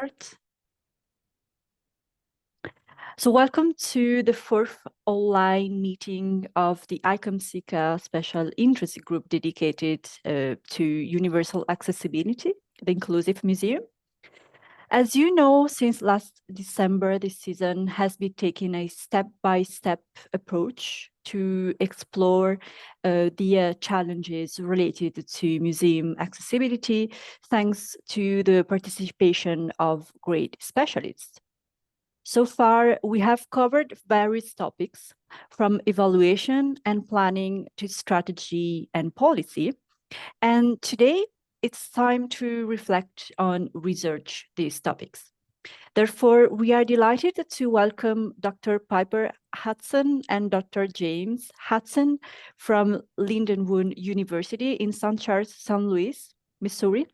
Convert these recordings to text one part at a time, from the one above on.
start. So welcome to the fourth online meeting of the ICOM-SICA Special Interest Group dedicated to universal accessibility, the Inclusive Museum. As you know, since last December, this season has been taking a step-by-step approach to explore the challenges related to museum accessibility, thanks to the participation of great specialists. So far, we have covered various topics, from evaluation and planning to strategy and policy. And today, it's time to reflect on research these topics. Therefore, we are delighted to welcome Dr. Piper Hutson and Dr. James Hutson from Lindenwood University in St. Charles, St. Louis, Missouri,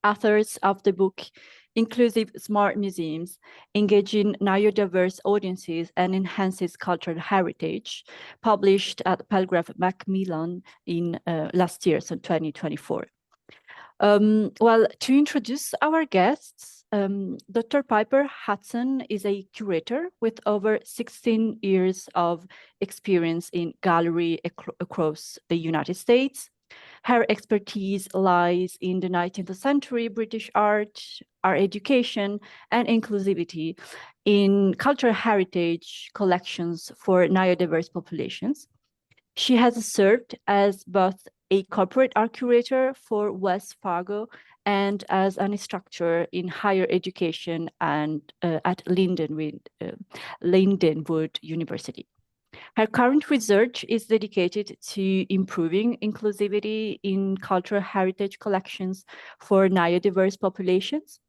authors of the book Inclusive Smart Museums, Engaging Neurodiverse Audiences and Enhances Cultural Heritage, published at Palgrave, Macmillan in last year, so 2024. Well, to introduce our guests, Dr. Piper Hutson is a curator with over 16 years of experience in gallery across the United States. Her expertise lies in the 19th century British art education, and inclusivity in cultural heritage collections for neurodiverse populations. She has served as both a corporate art curator for Wells Fargo and as an instructor in higher education and at Lindenwood University. Her current research is dedicated to improving inclusivity in cultural heritage collections for neurodiverse populations.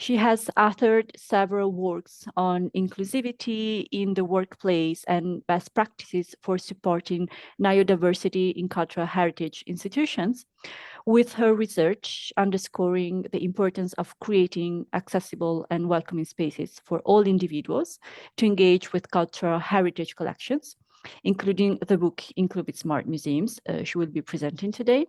She has authored several works on inclusivity in the workplace and best practices for supporting neurodiversity in cultural heritage institutions, with her research underscoring the importance of creating accessible and welcoming spaces for all individuals to engage with cultural heritage collections, including the book Inclusive Smart Museums she will be presenting today.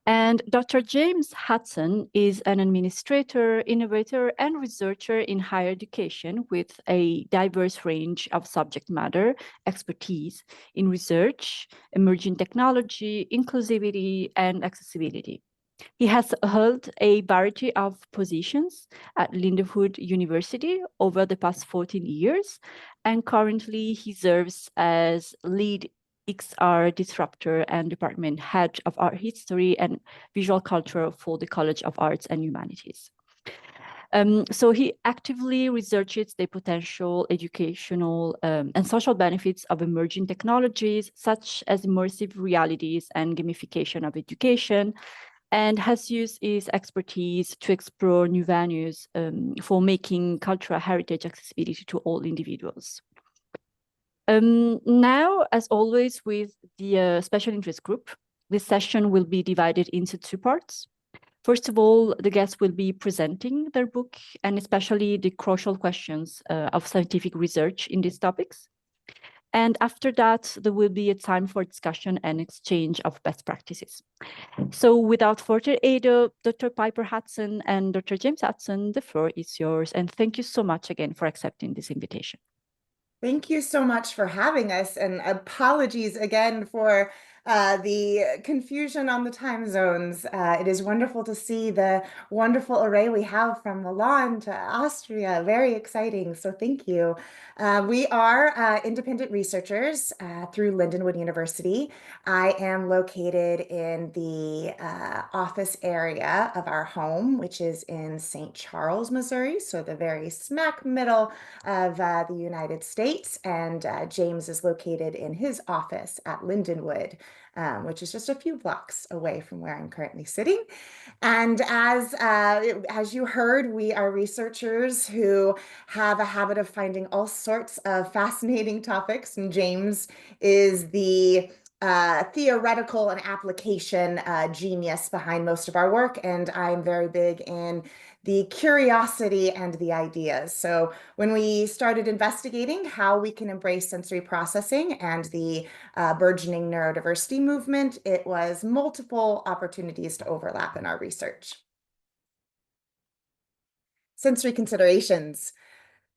And Dr. James Hutson is an administrator, innovator, and researcher in higher education with a diverse range of subject matter expertise in research, emerging technology, inclusivity, and accessibility. He has held a variety of positions at Lindenwood University over the past 14 years, and currently he serves as lead XR disruptor and department head of art history and visual culture for the College of Arts and Humanities. So he actively researches the potential educational and social benefits of emerging technologies, such as immersive realities and gamification of education, and has used his expertise to explore new venues for making cultural heritage accessibility to all individuals. Now, as always with the special interest group, this session will be divided into two parts. First of all, the guests will be presenting their book and especially the crucial questions of scientific research in these topics. And after that, there will be a time for discussion and exchange of best practices. So without further ado, Dr. Piper Hutson and Dr. James Hutson, the floor is yours. And thank you so much again for accepting this invitation. Thank you so much for having us, and apologies again for the confusion on the time zones. It is wonderful to see the wonderful array we have from Milan to Austria. Very exciting, so thank you. We are independent researchers through Lindenwood University. I am located in the office area of our home, which is in St. Charles, Missouri, so the very smack middle of the United States, and James is located in his office at Lindenwood, which is just a few blocks away from where I'm currently sitting. And as you heard, we are researchers who have a habit of finding all sorts of fascinating topics, and James is the theoretical and application genius behind most of our work, and I'm very big in the curiosity and the ideas. So when we started investigating how we can embrace sensory processing and the burgeoning neurodiversity movement, it was multiple opportunities to overlap in our research. sensory considerations.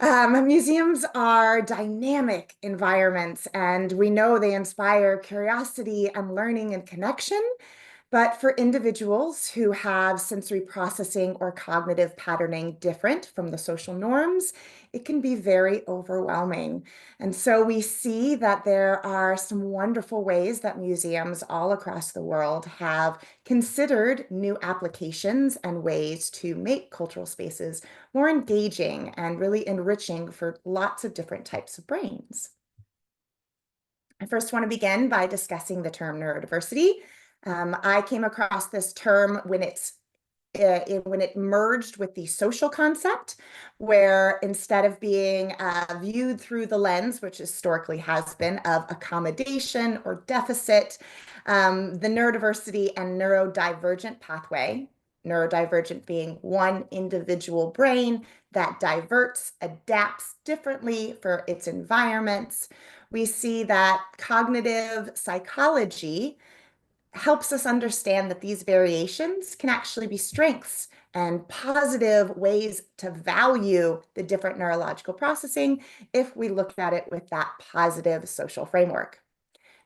Museums are dynamic environments, and we know they inspire curiosity and learning and connection. But for individuals who have sensory processing or cognitive patterning different from the social norms, it can be very overwhelming. And so we see that there are some wonderful ways that museums all across the world have considered new applications and ways to make cultural spaces more engaging and really enriching for lots of different types of brains. I first want to begin by discussing the term neurodiversity. I came across this term when it merged with the social concept, where instead of being viewed through the lens, which historically has been of accommodation or deficit, the neurodiversity and neurodivergent pathway, neurodivergent being one individual brain that diverts, adapts differently for its environments. We see that cognitive psychology helps us understand that these variations can actually be strengths and positive ways to value the different neurological processing if we look at it with that positive social framework.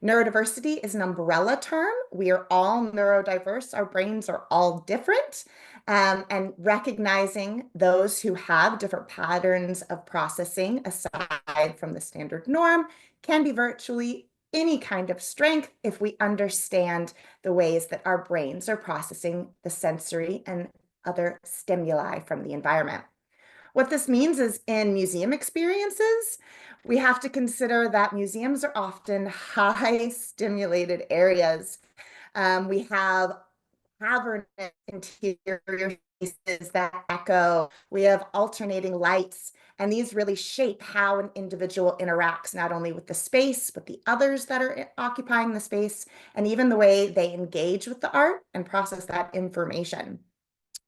Neurodiversity is an umbrella term. We are all neurodiverse. Our brains are all different. And recognizing those who have different patterns of processing aside from the standard norm can be virtually any kind of strength if we understand the ways that our brains are processing the sensory and other stimuli from the environment. What this means is in museum experiences, we have to consider that museums are often high stimulated areas. We have cavernous interior spaces that echo. We have alternating lights, and these really shape how an individual interacts not only with the space, but the others that are occupying the space, and even the way they engage with the art and process that information.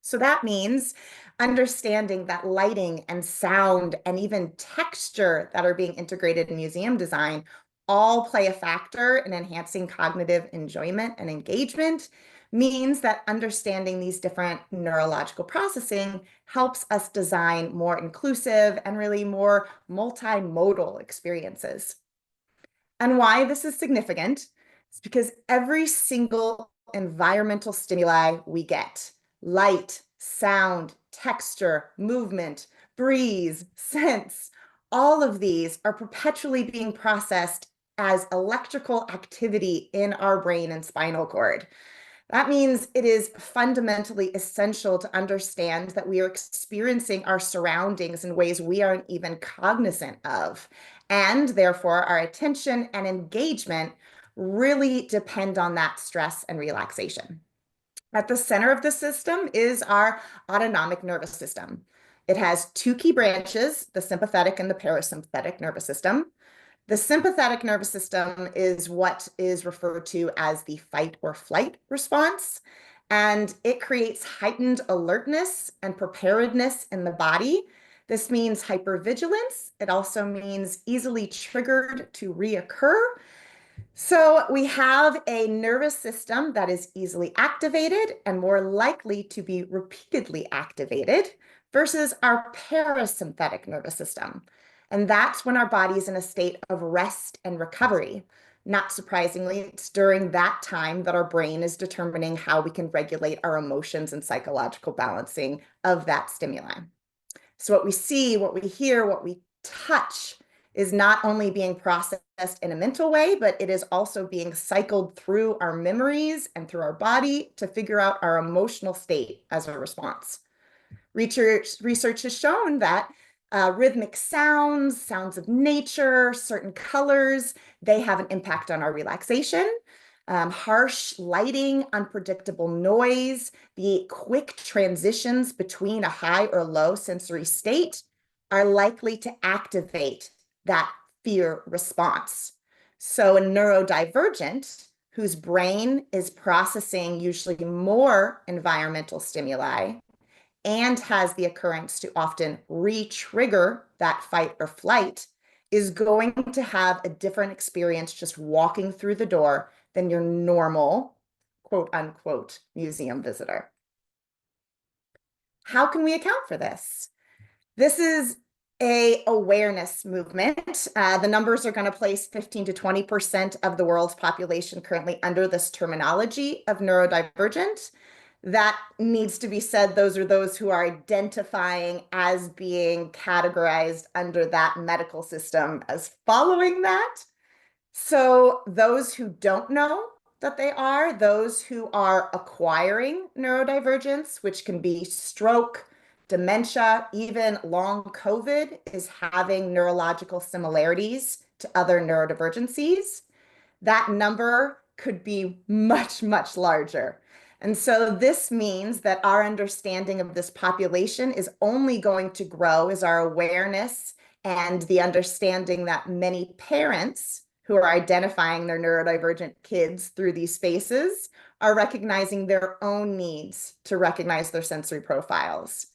So that means understanding that lighting and sound and even texture that are being integrated in museum design all play a factor in enhancing cognitive enjoyment and engagement means that understanding these different neurological processing helps us design more inclusive and really more multimodal experiences. And why this is significant is because every single environmental stimuli we get, light, sound, texture, movement, breeze, sense, all of these are perpetually being processed as electrical activity in our brain and spinal cord. That means it is fundamentally essential to understand that we are experiencing our surroundings in ways we aren't even cognizant of. And therefore, our attention and engagement really depend on that stress and relaxation. At the center of the system is our autonomic nervous system. It has two key branches, the sympathetic and the parasympathetic nervous system. The sympathetic nervous system is what is referred to as the fight or flight response, and it creates heightened alertness and preparedness in the body. This means hypervigilance. It also means easily triggered to reoccur. So we have a nervous system that is easily activated and more likely to be repeatedly activated versus our parasympathetic nervous system. And that's when our body is in a state of rest and recovery. Not surprisingly, it's during that time that our brain is determining how we can regulate our emotions and psychological balancing of that stimuli. So what we see, what we hear, what we touch is not only being processed in a mental way, but it is also being cycled through our memories and through our body to figure out our emotional state as a response. Research has shown that rhythmic sounds, sounds of nature, certain colors, they have an impact on our relaxation. Harsh lighting, unpredictable noise, the quick transitions between a high or low sensory state are likely to activate that fear response. So a neurodivergent whose brain is processing usually more environmental stimuli and has the occurrence to often re-trigger that fight or flight is going to have a different experience just walking through the door than your normal, quote unquote, museum visitor. How can we account for this? This is a awareness movement. The numbers are going to place 15 to 20% of the world's population currently under this terminology of neurodivergent. That needs to be said. Those are those who are identifying as being categorized under that medical system as following that. So those who don't know that they are, those who are acquiring neurodivergence, which can be stroke, dementia, even long COVID, is having neurological similarities to other neurodivergencies. That number could be much, much larger. And so this means that our understanding of this population is only going to grow as our awareness and the understanding that many parents who are identifying their neurodivergent kids through these spaces are recognizing their own needs to recognize their sensory profiles.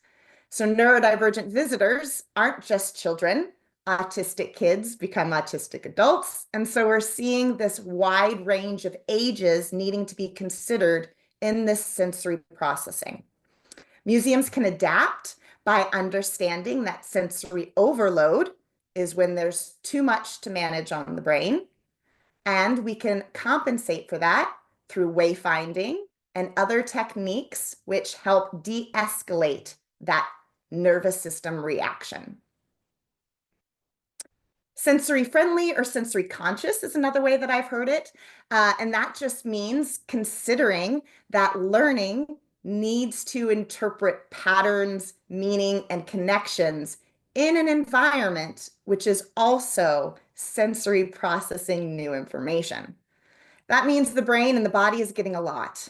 So neurodivergent visitors aren't just children. Autistic kids become autistic adults. And so we're seeing this wide range of ages needing to be considered in this sensory processing. Museums can adapt by understanding that sensory overload is when there's too much to manage on the brain. And we can compensate for that through wayfinding and other techniques which help de-escalate that nervous system reaction. Sensory friendly or sensory conscious is another way that I've heard it. And that just means considering that learning needs to interpret patterns, meaning, and connections in an environment which is also sensory processing new information. That means the brain and the body is getting a lot.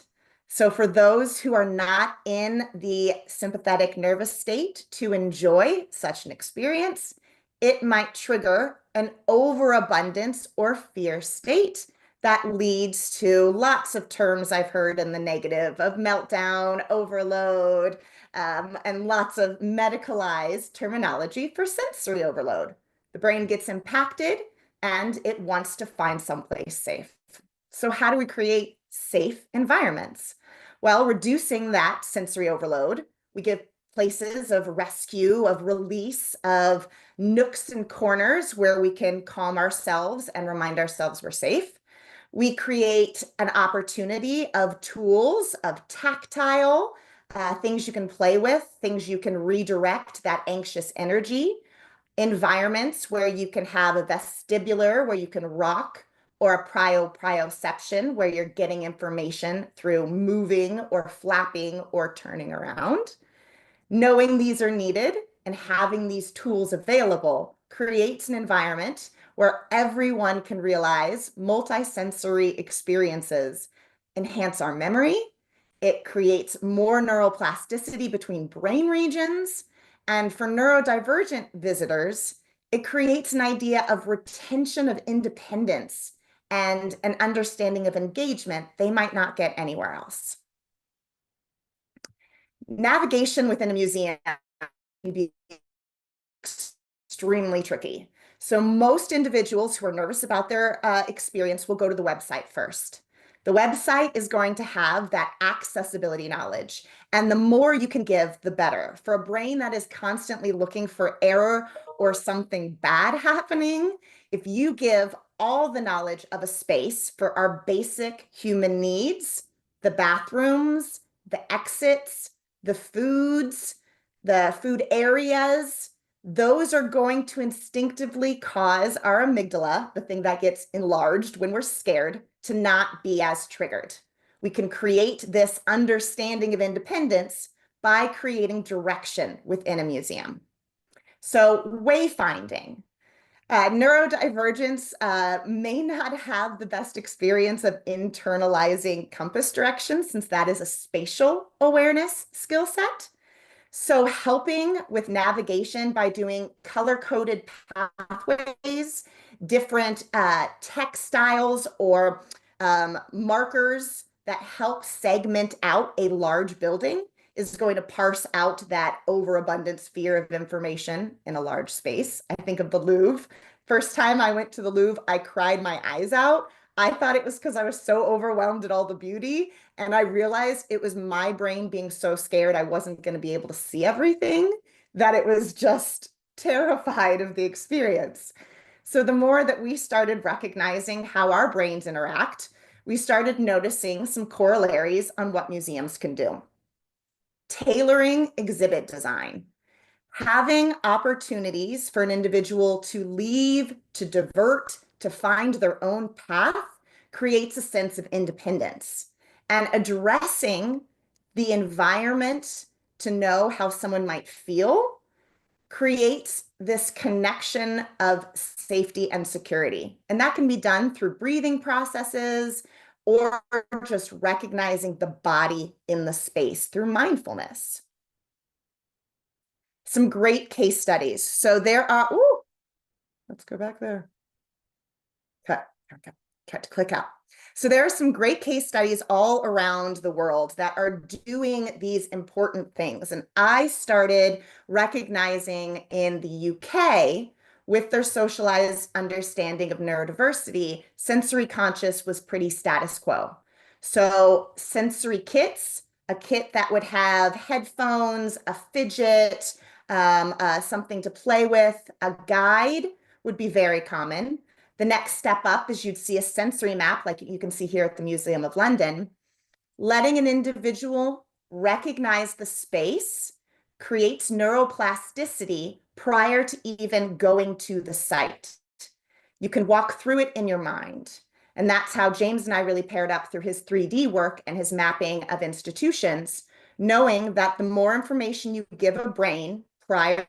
So for those who are not in the sympathetic nervous state to enjoy such an experience, it might trigger an overabundance or fear state that leads to lots of terms I've heard in the negative of meltdown, overload, and lots of medicalized terminology for sensory overload. The brain gets impacted and it wants to find someplace safe. So how do we create safe environments? Well, reducing that sensory overload, we give places of rescue, of release, of nooks and corners where we can calm ourselves and remind ourselves we're safe. We create an opportunity of tools, of tactile, things you can play with, things you can redirect that anxious energy, environments where you can have a vestibular, where you can rock, or a proprioception, where you're getting information through moving or flapping or turning around. Knowing these are needed and having these tools available creates an environment where everyone can realize multisensory experiences enhance our memory. It creates more neuroplasticity between brain regions. And for neurodivergent visitors, it creates an idea of retention of independence and an understanding of engagement they might not get anywhere else. Navigation within a museum can be extremely tricky. So most individuals who are nervous about their experience will go to the website first. The website is going to have that accessibility knowledge. And the more you can give, the better. For a brain that is constantly looking for error or something bad happening, if you give all the knowledge of a space for our basic human needs, the bathrooms, the exits, the foods, the food areas, those are going to instinctively cause our amygdala, the thing that gets enlarged when we're scared, to not be as triggered. We can create this understanding of independence by creating direction within a museum. So wayfinding. Neurodivergence may not have the best experience of internalizing compass direction, since that is a spatial awareness skill set. So helping with navigation by doing color-coded pathways, different textiles or markers that help segment out a large building is going to parse out that overabundance fear of information in a large space. I think of the Louvre. First time I went to the Louvre, I cried my eyes out. I thought it was because I was so overwhelmed at all the beauty. And I realized it was my brain being so scared I wasn't going to be able to see everything that it was just terrified of the experience. So the more that we started recognizing how our brains interact, we started noticing some corollaries on what museums can do. Tailoring exhibit design, having opportunities for an individual to leave, to divert, to find their own path creates a sense of independence. And addressing the environment to know how someone might feel creates this connection of safety and security. And that can be done through breathing processes or just recognizing the body in the space through mindfulness. Some great case studies. So there are, ooh, let's go back there. Cut, click out. So there are some great case studies all around the world that are doing these important things. And I started recognizing in the UK, with their socialized understanding of neurodiversity, sensory conscious was pretty status quo. So sensory kits, a kit that would have headphones, a fidget, something to play with, a guide would be very common. The next step up is you'd see a sensory map, like you can see here at the Museum of London. Letting an individual recognize the space creates neuroplasticity prior to even going to the site. You can walk through it in your mind. And that's how James and I really paired up through his 3D work and his mapping of institutions, knowing that the more information you give a brain prior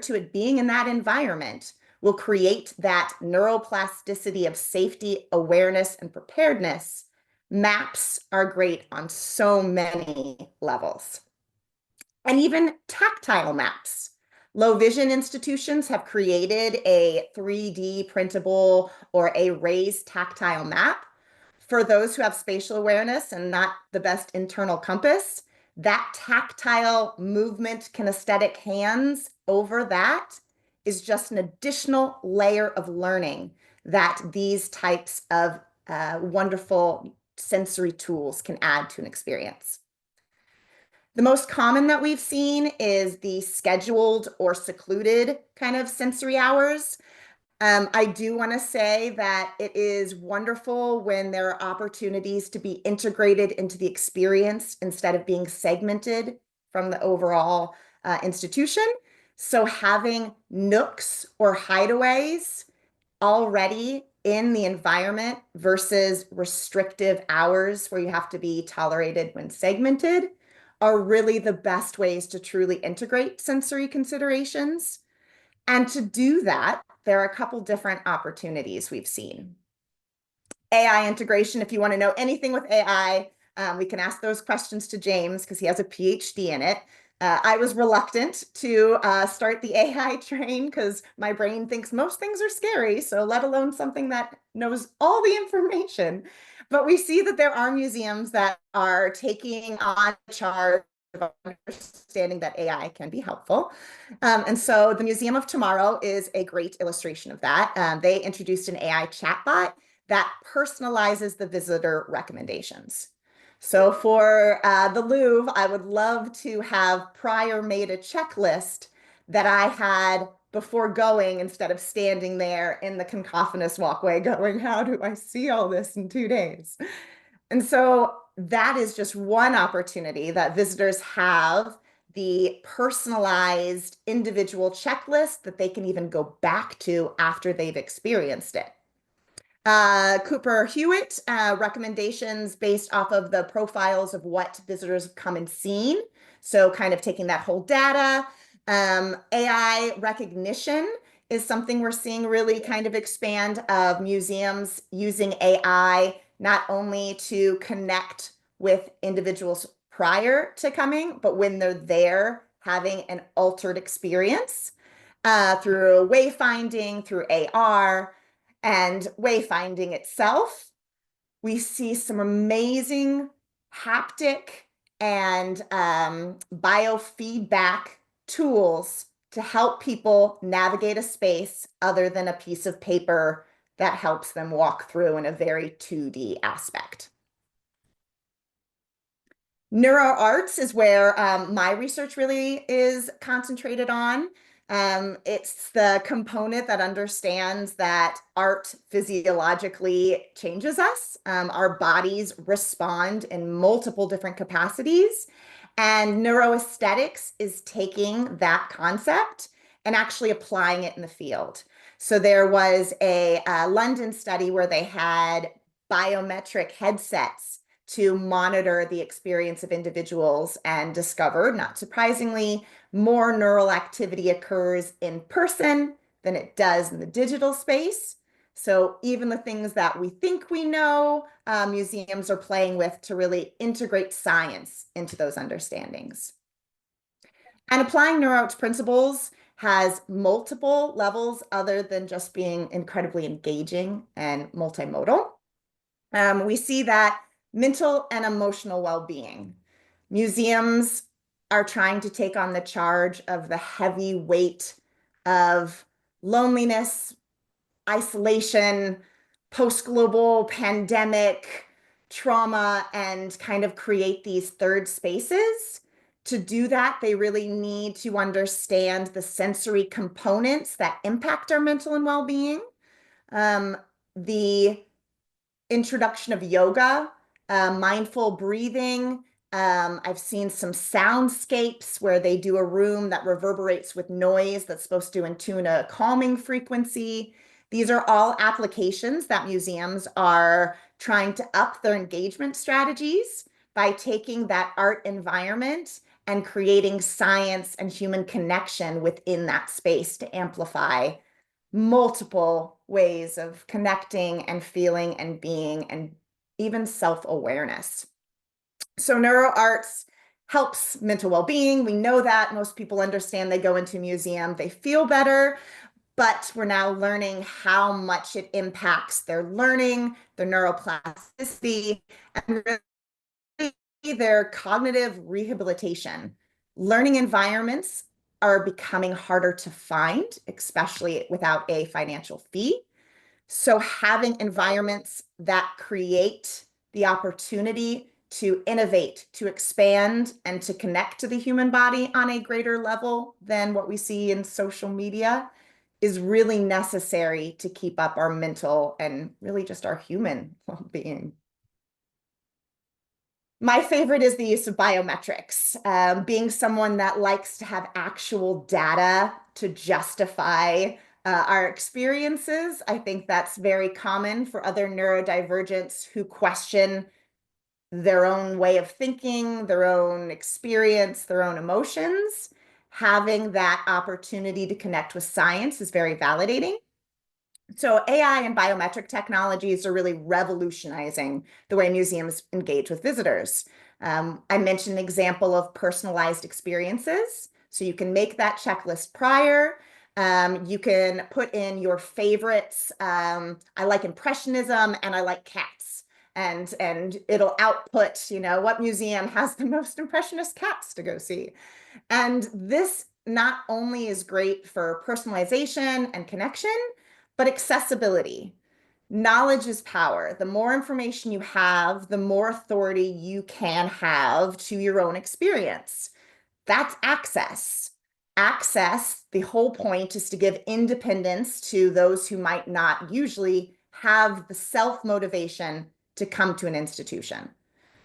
to it being in that environment will create that neuroplasticity of safety, awareness, and preparedness. Maps are great on so many levels. And even tactile maps. Low vision institutions have created a 3D printable or a raised tactile map. For those who have spatial awareness and not the best internal compass, that tactile movement, kinesthetic hands over that is just an additional layer of learning that these types of wonderful sensory tools can add to an experience. The most common that we've seen is the scheduled or secluded kind of sensory hours. I do want to say that it is wonderful when there are opportunities to be integrated into the experience instead of being segmented from the overall institution. So having nooks or hideaways already in the environment versus restrictive hours where you have to be tolerated when segmented are really the best ways to truly integrate sensory considerations. And to do that, there are a couple different opportunities we've seen. AI integration, if you want to know anything with AI, we can ask those questions to James because he has a PhD in it. I was reluctant to start the AI train because my brain thinks most things are scary, so let alone something that knows all the information. But we see that there are museums that are taking on charge of understanding that AI can be helpful. And so the Museum of Tomorrow is a great illustration of that. They introduced an AI chatbot that personalizes the visitor recommendations. So for the Louvre, I would love to have prior made a checklist that I had before going instead of standing there in the cacophonous walkway going, how do I see all this in 2 days? And so that is just one opportunity that visitors have the personalized individual checklist that they can even go back to after they've experienced it. Cooper Hewitt recommendations based off of the profiles of what visitors have come and seen. So kind of taking that whole data. AI recognition is something we're seeing really kind of expand of museums using AI not only to connect with individuals prior to coming, but when they're there having an altered experience through wayfinding, through AR, and wayfinding itself. We see some amazing haptic and biofeedback tools to help people navigate a space other than a piece of paper that helps them walk through in a very 2D aspect. Neuroarts is where my research really is concentrated on. It's the component that understands that art physiologically changes us. Our bodies respond in multiple different capacities. And neuroaesthetics is taking that concept and actually applying it in the field. So there was a London study where they had biometric headsets to monitor the experience of individuals and discovered, not surprisingly, more neural activity occurs in person than it does in the digital space. So even the things that we think we know, museums are playing with to really integrate science into those understandings. And applying NeuroArts principles has multiple levels other than just being incredibly engaging and multimodal. We see that mental and emotional well-being. Museums are trying to take on the charge of the heavy weight of loneliness, isolation, post-global pandemic, trauma, and kind of create these third spaces. To do that, they really need to understand the sensory components that impact our mental and well-being. The introduction of yoga, mindful breathing. I've seen some soundscapes where they do a room that reverberates with noise that's supposed to attune a calming frequency. These are all applications that museums are trying to up their engagement strategies by taking that art environment and creating science and human connection within that space to amplify multiple ways of connecting and feeling and being and even self-awareness. So neuroarts helps mental well-being. We know that most people understand they go into a museum, they feel better, but we're now learning how much it impacts their learning, their neuroplasticity, and really their cognitive rehabilitation. Learning environments are becoming harder to find, especially without a financial fee. So having environments that create the opportunity to innovate, to expand, and to connect to the human body on a greater level than what we see in social media is really necessary to keep up our mental and really just our human well-being. My favorite is the use of biometrics. Being someone that likes to have actual data to justify our experiences, I think that's very common for other neurodivergents who question their own way of thinking, their own experience, their own emotions. Having that opportunity to connect with science is very validating. So AI and biometric technologies are really revolutionizing the way museums engage with visitors. I mentioned an example of personalized experiences. So you can make that checklist prior. You can put in your favorites. I like Impressionism and I like cats. And it'll output, what museum has the most Impressionist cats to go see. And this not only is great for personalization and connection, but accessibility. Knowledge is power. The more information you have, the more authority you can have to your own experience. That's access. Access, the whole point is to give independence to those who might not usually have the self-motivation to come to an institution.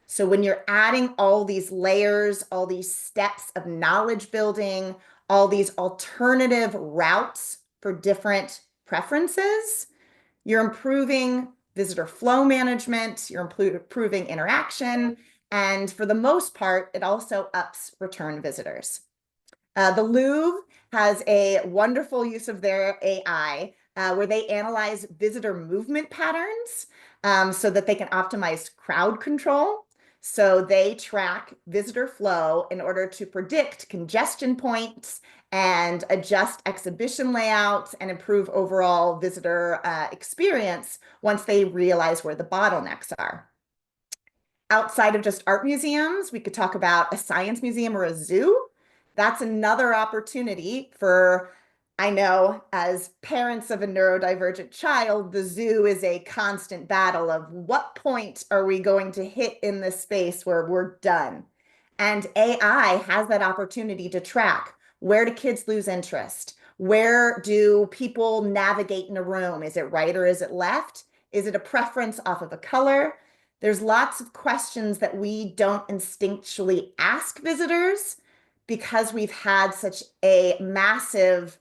So when you're adding all these layers, all these steps of knowledge building, all these alternative routes for different preferences, you're improving visitor flow management, you're improving interaction, and for the most part, it also ups return visitors. The Louvre has a wonderful use of their AI where they analyze visitor movement patterns so that they can optimize crowd control. So they track visitor flow in order to predict congestion points and adjust exhibition layouts and improve overall visitor experience once they realize where the bottlenecks are. Outside of just art museums, we could talk about a science museum or a zoo. That's another opportunity for, I know, as parents of a neurodivergent child, the zoo is a constant battle of what point are we going to hit in this space where we're done? And AI has that opportunity to track, where do kids lose interest? Where do people navigate in a room? Is it right or is it left? Is it a preference off of a color? There's lots of questions that we don't instinctually ask visitors because we've had such a massive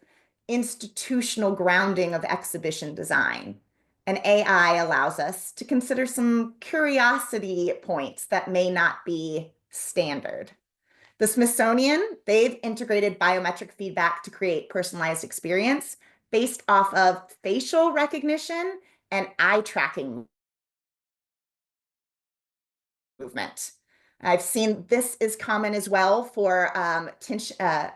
institutional grounding of exhibition design. And AI allows us to consider some curiosity points that may not be standard. The Smithsonian, they've integrated biometric feedback to create personalized experience based off of facial recognition and eye tracking movement. I've seen this is common as well for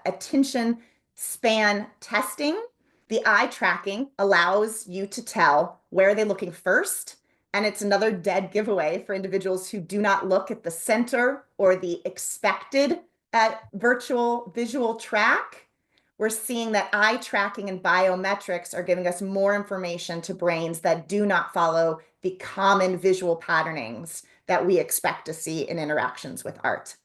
attention span testing. The eye tracking allows you to tell where are they looking first, and it's another dead giveaway for individuals who do not look at the center or the expected virtual visual track. We're seeing that eye tracking and biometrics are giving us more information to brains that do not follow the common visual patternings that we expect to see in interactions with art.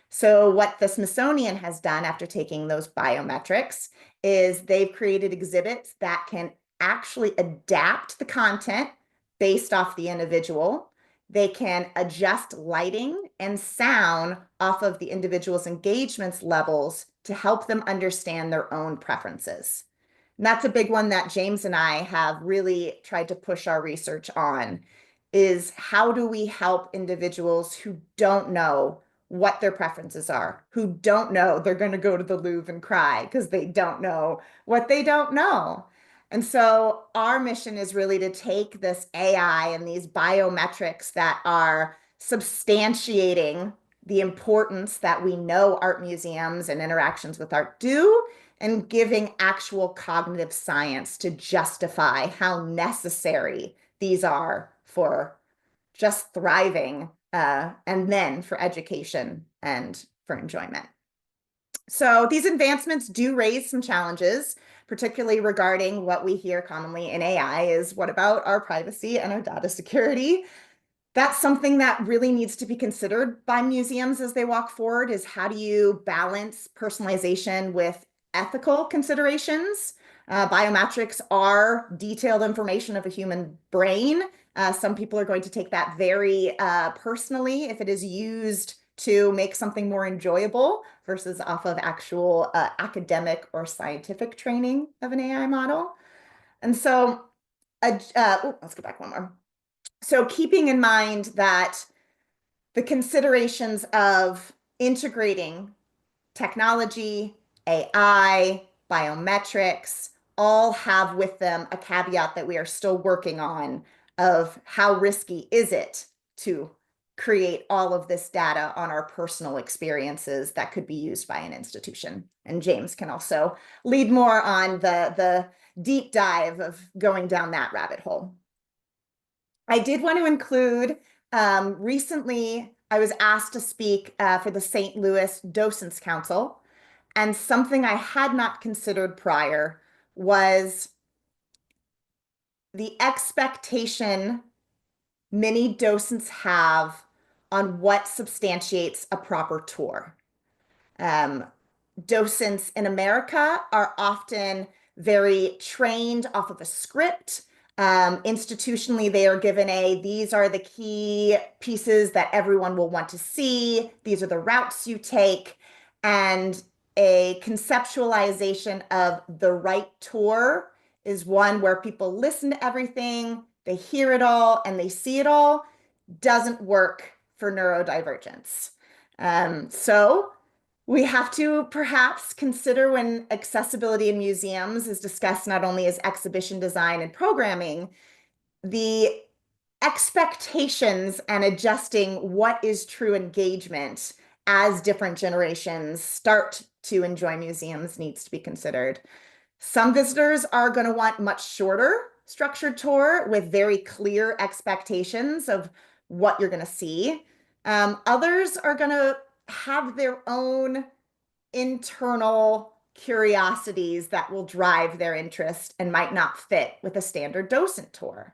So what the Smithsonian has done after taking those biometrics is they've created exhibits that can actually adapt the content based off the individual. They can adjust lighting and sound off of the individual's engagements levels to help them understand their own preferences. And that's a big one that James and I have really tried to push our research on, is how do we help individuals who don't know what their preferences are, who don't know they're going to go to the Louvre and cry because they don't know what they don't know. And so our mission is really to take this AI and these biometrics that are substantiating the importance that we know art museums and interactions with art do, and giving actual cognitive science to justify how necessary these are for just thriving and then for education and for enjoyment. So these advancements do raise some challenges, particularly regarding what we hear commonly in AI is, what about our privacy and our data security? That's something that really needs to be considered by museums as they walk forward, is how do you balance personalization with ethical considerations? Biometrics are detailed information of a human brain. Some people are going to take that very personally if it is used to make something more enjoyable versus off of actual academic or scientific training of an AI model. And so, let's go back one more. So keeping in mind that the considerations of integrating technology, AI, biometrics, all have with them a caveat that we are still working on of how risky is it to create all of this data on our personal experiences that could be used by an institution. And James can also lead more on the deep dive of going down that rabbit hole. I did want to include, recently I was asked to speak for the St. Louis Docents Council, and something I had not considered prior was the expectation many docents have on what substantiates a proper tour. Docents in America are often very trained off of a script. Institutionally, they are given these are the key pieces that everyone will want to see. These are the routes you take. And a conceptualization of the right tour is one where people listen to everything, they hear it all, and they see it all. Doesn't work for neurodivergence. So we have to perhaps consider, when accessibility in museums is discussed not only as exhibition design and programming, the expectations and adjusting what is true engagement as different generations start to enjoy museums needs to be considered. Some visitors are going to want much shorter structured tour with very clear expectations of what you're going to see. Others are going to have their own internal curiosities that will drive their interest and might not fit with a standard docent tour.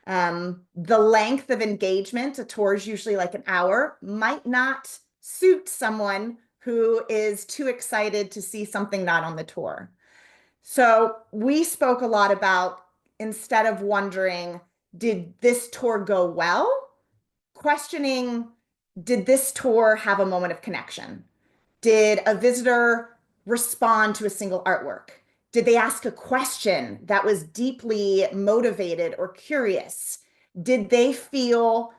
The length of engagement, a tour is usually like an hour, might not suit someone who is too excited to see something not on the tour. So we spoke a lot about, instead of wondering, did this tour go well? Questioning, did this tour have a moment of connection? Did a visitor respond to a single artwork? Did they ask a question that was deeply motivated or curious? Did they feel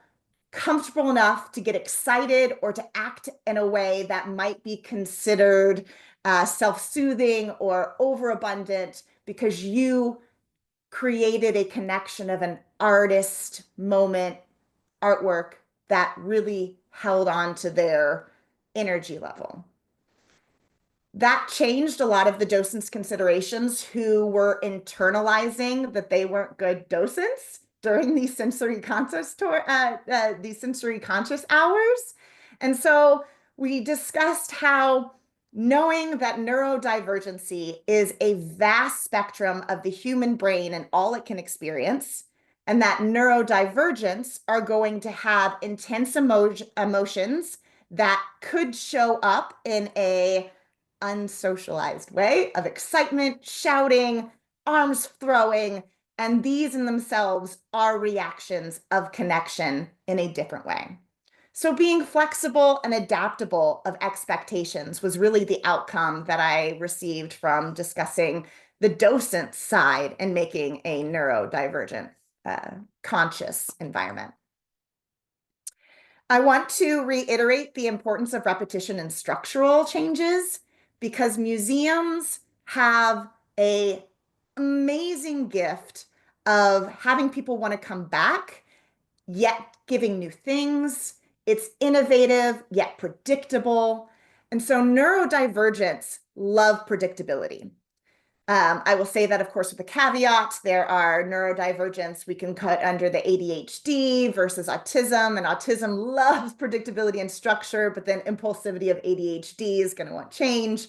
comfortable enough to get excited or to act in a way that might be considered self-soothing or overabundant because you created a connection of an artist moment artwork that really held on to their energy level? That changed a lot of the docents' considerations who were internalizing that they weren't good docents during these sensory conscious hours. And so we discussed how knowing that neurodivergency is a vast spectrum of the human brain and all it can experience, and that neurodivergents are going to have intense emotions that could show up in a unsocialized way of excitement, shouting, arms throwing, and these in themselves are reactions of connection in a different way. So being flexible and adaptable of expectations was really the outcome that I received from discussing the docent side and making a neurodivergent conscious environment. I want to reiterate the importance of repetition and structural changes, because museums have an amazing gift of having people want to come back, yet giving new things. It's innovative, yet predictable. And so neurodivergents love predictability. I will say that, of course, with a caveat. There are neurodivergence we can cut under the ADHD versus autism, and autism loves predictability and structure, but then impulsivity of ADHD is going to want change.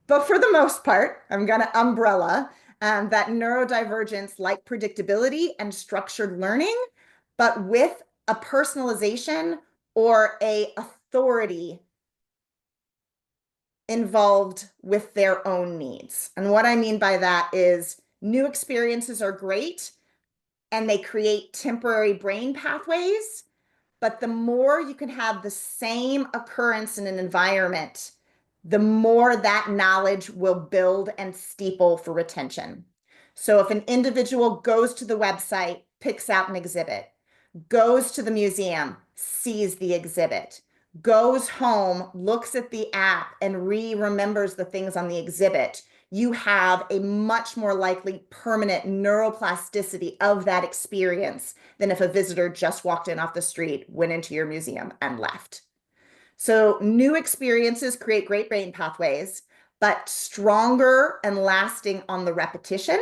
But for the most part, I'm going to umbrella that neurodivergence like predictability and structured learning, but with a personalization or a authority involved with their own needs. And what I mean by that is new experiences are great and they create temporary brain pathways, but the more you can have the same occurrence in an environment, the more that knowledge will build and steeple for retention. So if an individual goes to the website, picks out an exhibit, goes to the museum, sees the exhibit, goes home, looks at the app, and remembers the things on the exhibit, you have a much more likely permanent neuroplasticity of that experience than if a visitor just walked in off the street, went into your museum, and left. So new experiences create great brain pathways, but stronger and lasting on the repetition.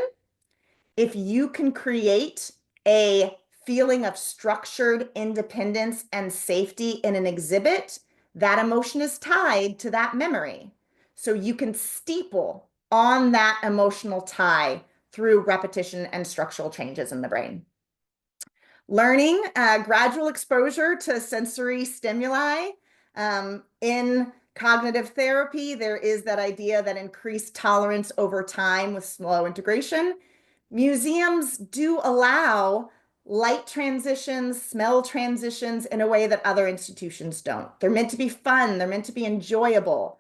If you can create a feeling of structured independence and safety in an exhibit, that emotion is tied to that memory. So you can steeple on that emotional tie through repetition and structural changes in the brain. Learning, gradual exposure to sensory stimuli. In cognitive therapy, there is that idea that increased tolerance over time with slow integration. Museums do allow light transitions, smell transitions in a way that other institutions don't. They're meant to be fun. They're meant to be enjoyable.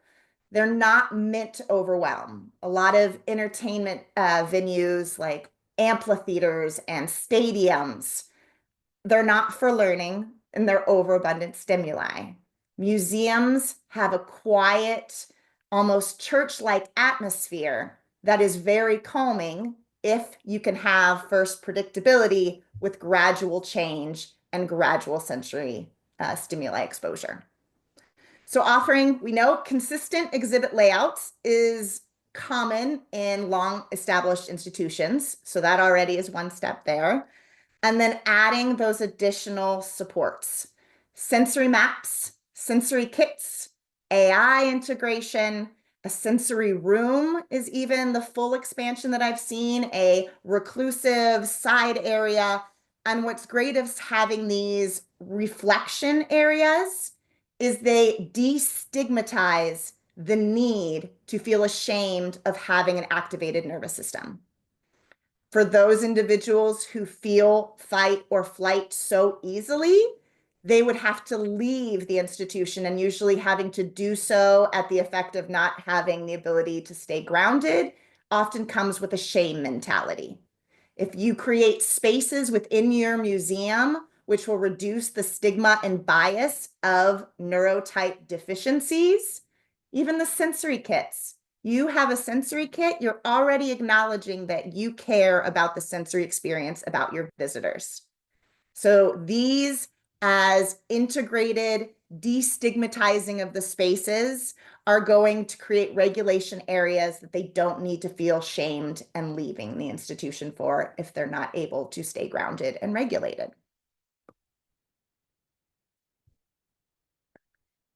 They're not meant to overwhelm. A lot of entertainment venues like amphitheaters and stadiums, they're not for learning and they're overabundant stimuli. Museums have a quiet, almost church-like atmosphere that is very calming if you can have first predictability with gradual change and gradual sensory stimuli exposure. So offering, we know consistent exhibit layouts is common in long established institutions. So that already is one step there. And then adding those additional supports, sensory maps, sensory kits, AI integration, a sensory room is even the full expansion that I've seen, a reclusive side area. And what's great is having these reflection areas is they destigmatize the need to feel ashamed of having an activated nervous system. For those individuals who feel fight or flight so easily, they would have to leave the institution, and usually having to do so at the effect of not having the ability to stay grounded often comes with a shame mentality. If you create spaces within your museum which will reduce the stigma and bias of neurotype deficiencies, even the sensory kits. You have a sensory kit, you're already acknowledging that you care about the sensory experience about your visitors. So these, as integrated destigmatizing of the spaces, are going to create regulation areas that they don't need to feel shamed and leaving the institution for if they're not able to stay grounded and regulated.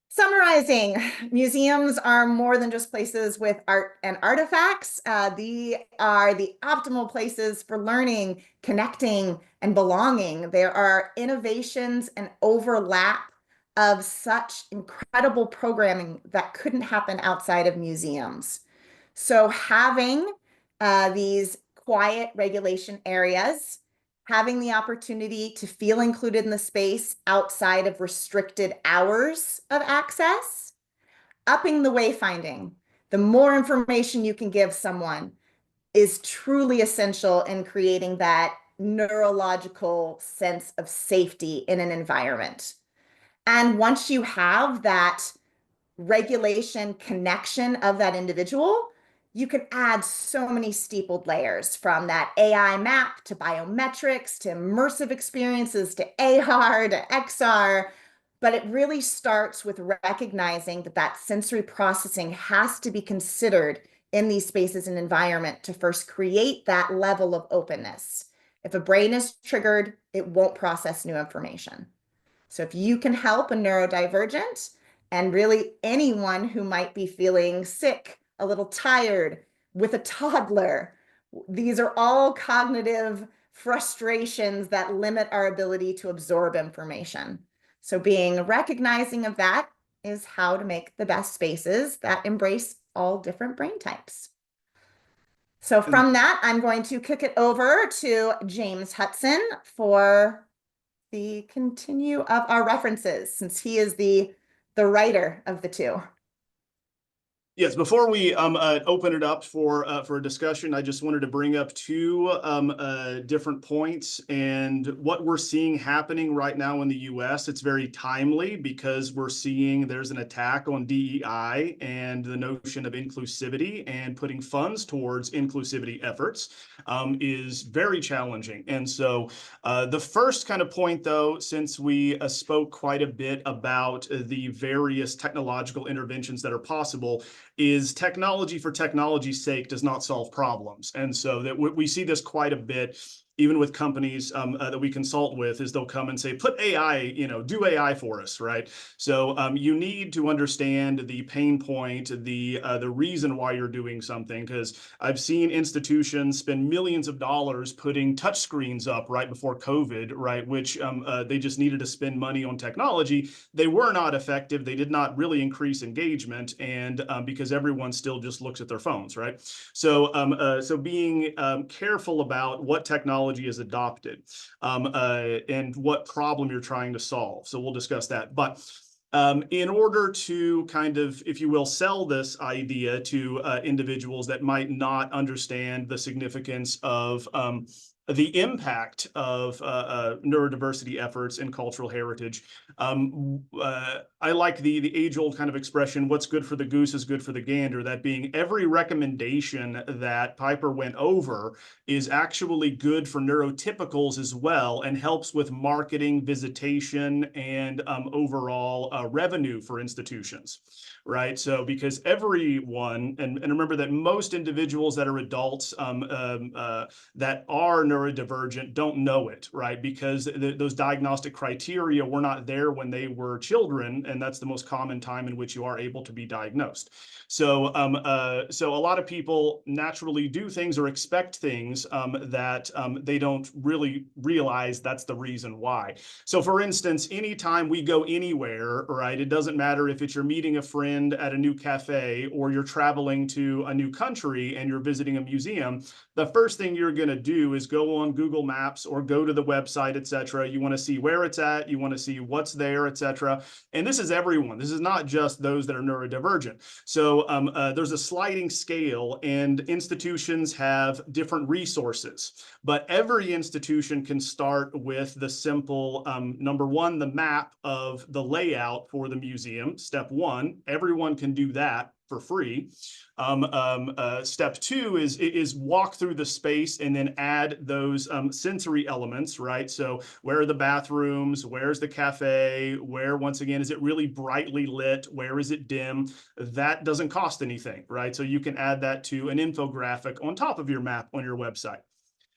Summarizing, museums are more than just places with art and artifacts. They are the optimal places for learning, connecting, and belonging. There are innovations and overlap of such incredible programming that couldn't happen outside of museums. So having these quiet regulation areas, having the opportunity to feel included in the space outside of restricted hours of access, upping the wayfinding. The more information you can give someone is truly essential in creating that neurological sense of safety in an environment. And once you have that regulation connection of that individual, you can add so many steepled layers, from that AI map to biometrics to immersive experiences to AR to XR. But it really starts with recognizing that that sensory processing has to be considered in these spaces and environment to first create that level of openness. If a brain is triggered, it won't process new information. So if you can help a neurodivergent, and really anyone who might be feeling sick, a little tired, with a toddler, these are all cognitive frustrations that limit our ability to absorb information. So being recognizing of that is how to make the best spaces that embrace all different brain types. So from that, I'm going to kick it over to James Hutson for the continue of our references, since he is the writer of the two. Yes, before we open it up for a discussion, I just wanted to bring up two different points and what we're seeing happening right now in the U.S. It's very timely because we're seeing there's an attack on DEI and the notion of inclusivity, and putting funds towards inclusivity efforts is very challenging. And so the first kind of point, though, since we spoke quite a bit about the various technological interventions that are possible, is technology for technology's sake does not solve problems. And so that we see this quite a bit, even with companies that we consult with, is they'll come and say, put AI, do AI for us, right? So you need to understand the pain point, the reason why you're doing something, because I've seen institutions spend millions of dollars putting touchscreens up right before COVID, right, which they just needed to spend money on technology. They were not effective. They did not really increase engagement, and because everyone still just looks at their phones, right? So so being careful about what technology is adopted and what problem you're trying to solve. So we'll discuss that. But in order to kind of, if you will, sell this idea to individuals that might not understand the significance of the impact of neurodiversity efforts and cultural heritage, I like the age-old kind of expression, what's good for the goose is good for the gander, that being every recommendation that Piper went over is actually good for neurotypicals as well, and helps with marketing, visitation, and overall revenue for institutions, right? So because everyone, and remember that most individuals that are adults that are neurodivergent don't know it, right? Because those diagnostic criteria were not there when they were children, and that's the most common time in which you are able to be diagnosed. So, so a lot of people naturally do things or expect things that they don't really realize that's the reason why. So, for instance, anytime we go anywhere, right, it doesn't matter if it's you're meeting a friend at a new cafe or you're traveling to a new country and you're visiting a museum, the first thing you're going to do is go on Google Maps or go to the website, etc. You want to see where it's at, you want to see what's there, etc. And this is everyone. This is not just those that are neurodivergent. So there's a sliding scale, and institutions have different resources, but every institution can start with the simple, number one, the map of the layout for the museum. Step one, everyone can do that for free. Step two is walk through the space and then add those sensory elements, right? So where are the bathrooms? Where's the cafe? Where, once again, is it really brightly lit? Where is it dim? That doesn't cost anything, right? So you can add that to an infographic on top of your map on your website.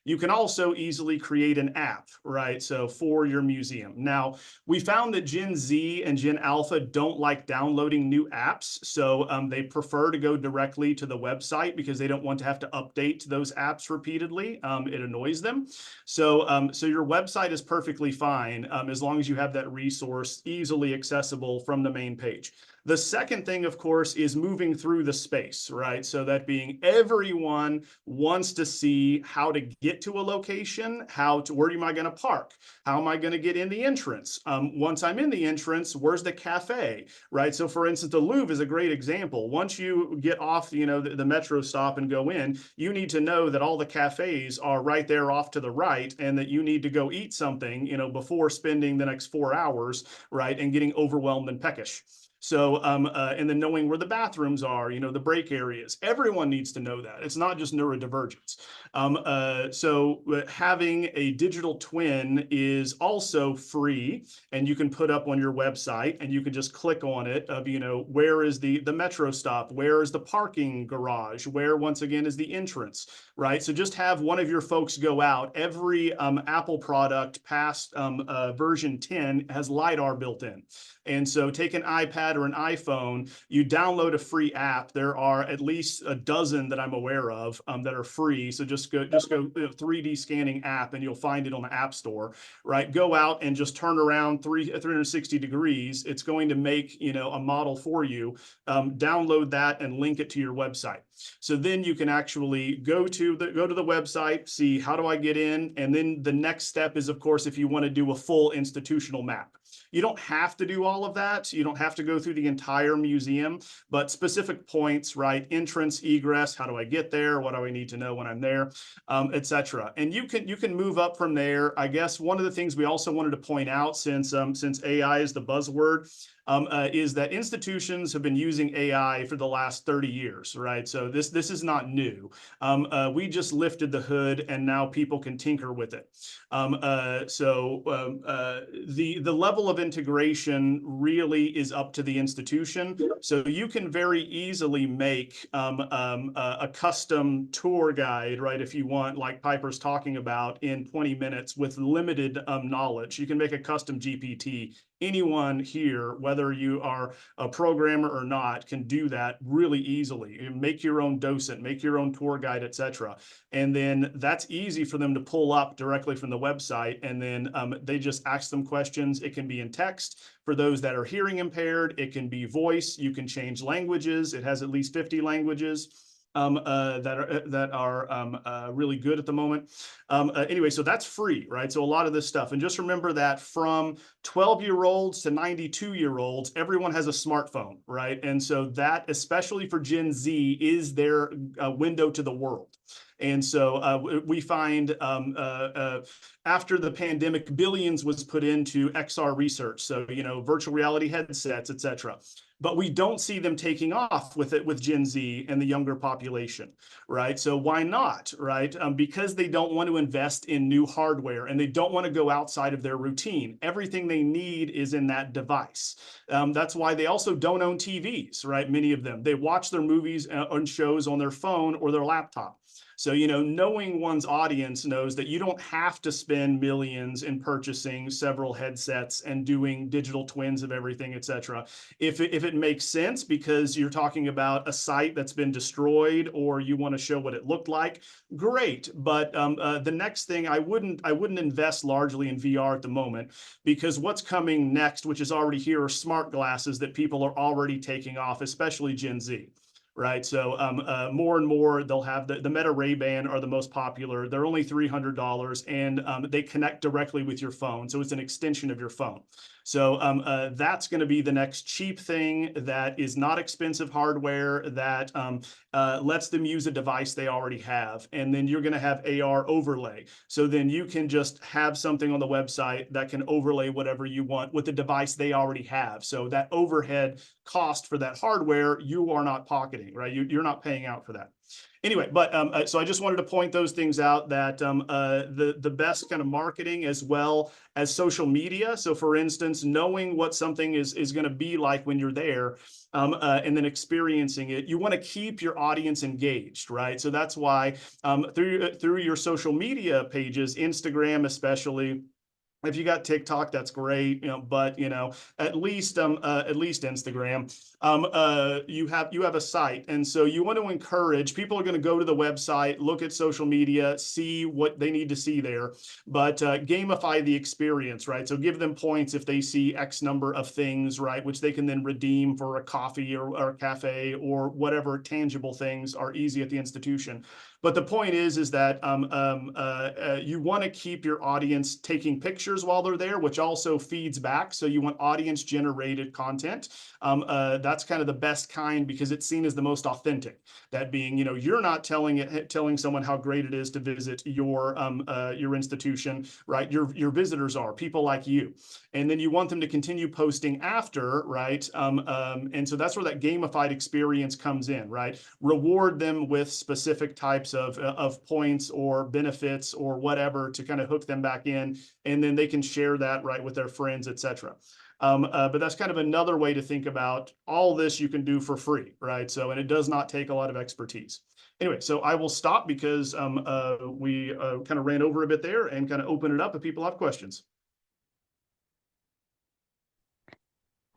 You can also easily create an app, right? So for your museum. Now, we found that Gen Z and Gen Alpha don't like downloading new apps. So they prefer to go directly to the website because they don't want to have to update those apps repeatedly. It annoys them. So, so your website is perfectly fine as long as you have that resource easily accessible from the main page. The second thing, of course, is moving through the space, right? So that being everyone wants to see how to get to a location, where am I going to park? How am I going to get in the entrance? Once I'm in the entrance, where's the cafe, right? So for instance, the Louvre is a great example. Once you get off, the metro stop and go in, you need to know that all the cafes are right there off to the right, and that you need to go eat something, before spending the next 4 hours, right, and getting overwhelmed and peckish. So, and then knowing where the bathrooms are, the break areas, everyone needs to know that. It's not just neurodivergence. So having a digital twin is also free, and you can put up on your website, and you can just click on it of, where is the metro stop? Where is the parking garage? Where, once again, is the entrance, right? So just have one of your folks go out. Every Apple product past version 10 has LiDAR built in. And so take an iPad or an iPhone, you download a free app. There are at least a dozen that I'm aware of that are free. So just go 3D scanning app, and you'll find it on the App Store, right? Go out and just turn around 360 degrees. It's going to make, a model for you. Download that and link it to your website. So then you can actually go to the website, see how do I get in? And then the next step is, of course, if you want to do a full institutional map. You don't have to do all of that. You don't have to go through the entire museum, but specific points, right? Entrance, egress, how do I get there? What do I need to know when I'm there, etc. And you can move up from there. I guess one of the things we also wanted to point out, since AI is the buzzword, is that institutions have been using AI for the last 30 years, right? So this is not new. We just lifted the hood, and now people can tinker with it. The level of integration really is up to the institution. So you can very easily make a custom tour guide, right? If you want, like Piper's talking about, in 20 minutes with limited knowledge, you can make a custom GPT. Anyone here, whether you are a programmer or not, can do that really easily. You make your own docent, make your own tour guide, etc. And then that's easy for them to pull up directly from the website. And then they just ask them questions. It can be in text for those that are hearing impaired. It can be voice. You can change languages. It has at least 50 languages that are really good at the moment. Anyway, so that's free, right? So a lot of this stuff. And just remember that from 12-year-olds to 92-year-olds, everyone has a smartphone, right? And so that, especially for Gen Z, is their window to the world. And so we find after the pandemic, billions was put into XR research. So, virtual reality headsets, et cetera. But we don't see them taking off with it with Gen Z and the younger population, right? So why not, right? Because they don't want to invest in new hardware, and they don't want to go outside of their routine. Everything they need is in that device. That's why they also don't own TVs, right? Many of them, they watch their movies and shows on their phone or their laptop. So, knowing one's audience knows that you don't have to spend millions in purchasing several headsets and doing digital twins of everything, et cetera. If it makes sense because you're talking about a site that's been destroyed or you want to show what it looked like, great. But the next thing, I wouldn't invest largely in VR at the moment, because what's coming next, which is already here, are smart glasses that people are already taking off, especially Gen Z. Right. So more and more they'll have the Meta Ray-Ban are the most popular. They're only $300 and they connect directly with your phone. So it's an extension of your phone. So that's going to be the next cheap thing that is not expensive hardware that lets them use a device they already have. And then you're going to have AR overlay. So then you can just have something on the website that can overlay whatever you want with the device they already have. So that overhead cost for that hardware, you are not pocketing, right? You're not paying out for that. Anyway, but so I just wanted to point those things out, that the best kind of marketing as well as social media. So for instance, knowing what something is going to be like when you're there, and then experiencing it, you want to keep your audience engaged, right? So that's why through your social media pages, Instagram especially. If you got TikTok, that's great, but at least Instagram, you have a site, and so you want to encourage people are going to go to the website, look at social media, see what they need to see there, but gamify the experience, right? So give them points if they see X number of things, right, which they can then redeem for a coffee or a cafe or whatever tangible things are easy at the institution. But the point is that you want to keep your audience taking pictures while they're there, which also feeds back. So you want audience generated content. That's kind of the best kind because it's seen as the most authentic. That being, you're not telling someone how great it is to visit your institution, right? Your visitors are people like you, and then you want them to continue posting after, right? And so that's where that gamified experience comes in, right? Reward them with specific types of points or benefits or whatever to kind of hook them back in, and then they can share that, right, with their friends, etc. But that's kind of another way to think about all this you can do for free, right? So, and it does not take a lot of expertise. Anyway, so I will stop because we kind of ran over a bit there, and kind of open it up if people have questions.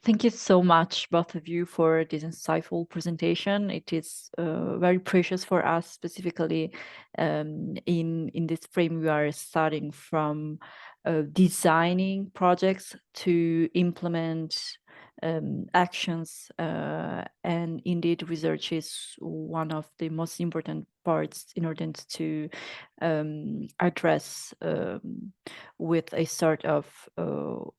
Thank you so much, both of you, for this insightful presentation. It is very precious for us, specifically in this frame we are starting from designing projects to implement actions, and indeed research is one of the most important parts in order to address with a sort of